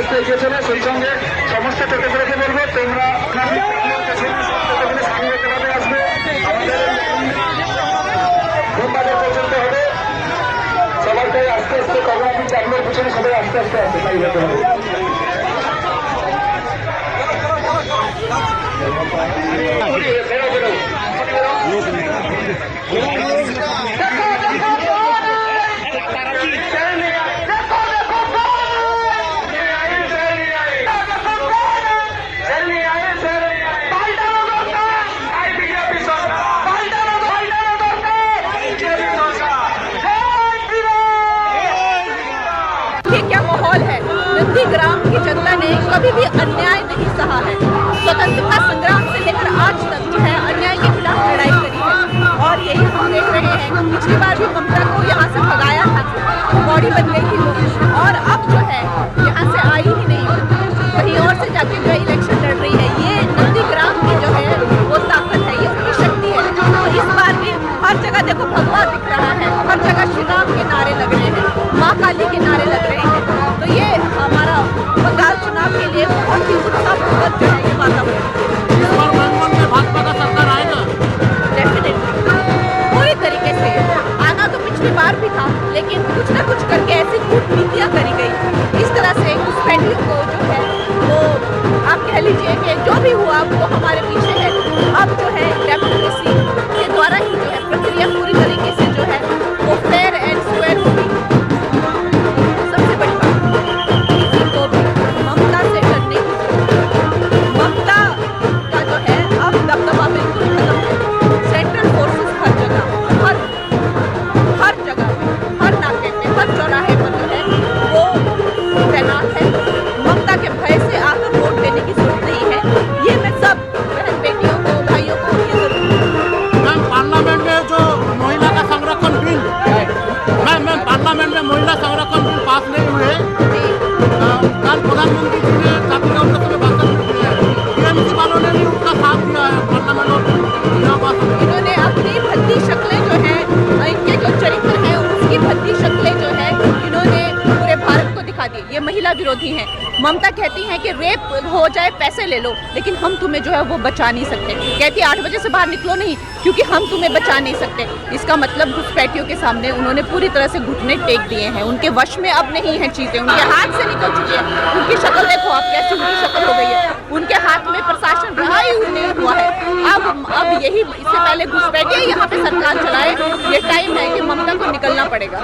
আস্তে এগিয়ে চলো। সেই সঙ্গে সমস্ত টোটোগুলোকে বলবো তোমরা আসবে, আমাদের ঘুমবাজার পর্যন্ত হবে। সবাইকে আস্তে আস্তে কর্মী চাকরির পিছনে সবাই আস্তে আস্তে আসবে, তাই হতে হবে। क्या माहौल है। नंदीग्राम की जनता ने कभी भी अन्याय नहीं सहा है। स्वतंत्रता संग्राम से लेकर आज तक जो है अन्याय के खिलाफ लड़ाई करी है और यही हम देख रहे हैं। पिछली बार भी ममता को यहाँ से भगाया था, बॉडी बन गई थी वो, और अब जो है यहाँ से आई ही नहीं, कहीं और से जाके जो इलेक्शन लड़ रही है। ये नंदीग्राम की जो है वो ताकत है, ये उनकी शक्ति है। तो इस बार भी हर जगह देखो भगवा दिख रहा है, हर जगह श्री राम के नारे लग रहे हैं, माँ काली के नारे लग रहे हैं। तो ये हमारा बंगाल चुनाव के लिए बहुत ही उत्साहपूर्वक जो है ये वातावरण भाजपा का सरकार आएगा डेफिनेटली पूरी तरीके से। आना तो पिछली बार भी था, लेकिन कुछ ना कुछ करके ऐसी कूटनीतियाँ करी गई, इस तरह से घुसपैठी को जो है वो आप कह लीजिए कि जो भी हुआ वो हमारे पीछे है। अब जो है डेमोक्रेसी के द्वारा ही जो है प्रक्रिया पूरी तरीके से जो है वो फेयर एंड स्क्वायर होगी। सबसे बड़ी बात किसी को भी ममता से करने की, ममता का जो है अब दबदबा बिल्कुल खत्म है। सेंट्रल फोर्सेस हर जगह, हर जगह पे, हर नाके पे, हर चौराहे पर जो है वो तैनात है। ममता के भय से आकर वोट देने की जरूरत नहीं है। ये मैं सब बहन बेटियों को, भाइयों को ये जरूर। मैम पार्लियामेंट में जो महिला का संरक्षण बिल, मैम पार्लियामेंट में महिला संरक्षण बिल पास नहीं हुए। कल प्रधानमंत्री जी ने जाति कांग्रेस में भाषण दिया है, टीएमसी वालों ने भी उनका साथ दिया है पार्लियामेंट में। इन्होंने अपनी भद्दी शक्लें जो है, इनके जो चरित्र है उसकी भद्दी शक्लें जो है इन्होंने पूरे भारत को दिखा दी। ये महिला विरोधी हैं। ममता कहती हैं कि रेप हो जाए पैसे ले लो, लेकिन हम तुम्हें जो है वो बचा नहीं सकते। कहती है 8 बजे से बाहर निकलो नहीं, क्योंकि हम तुम्हें बचा नहीं सकते। इसका मतलब घुसपैठियों के सामने उन्होंने पूरी तरह से घुटने टेक दिए हैं। उनके वश में अब नहीं है चीजें, उनके हाथ से निकल चुकी है। उनकी शक्ल देखो आप, कैसी उनकी शक्ल हो गई है। उनके हाथ में प्रशासन रहा ही नहीं हुआ है। अब यही, इससे पहले घुसपैठिए यहाँ पे सरकार चलाए, ये टाइम है कि ममता को निकलना पड़ेगा।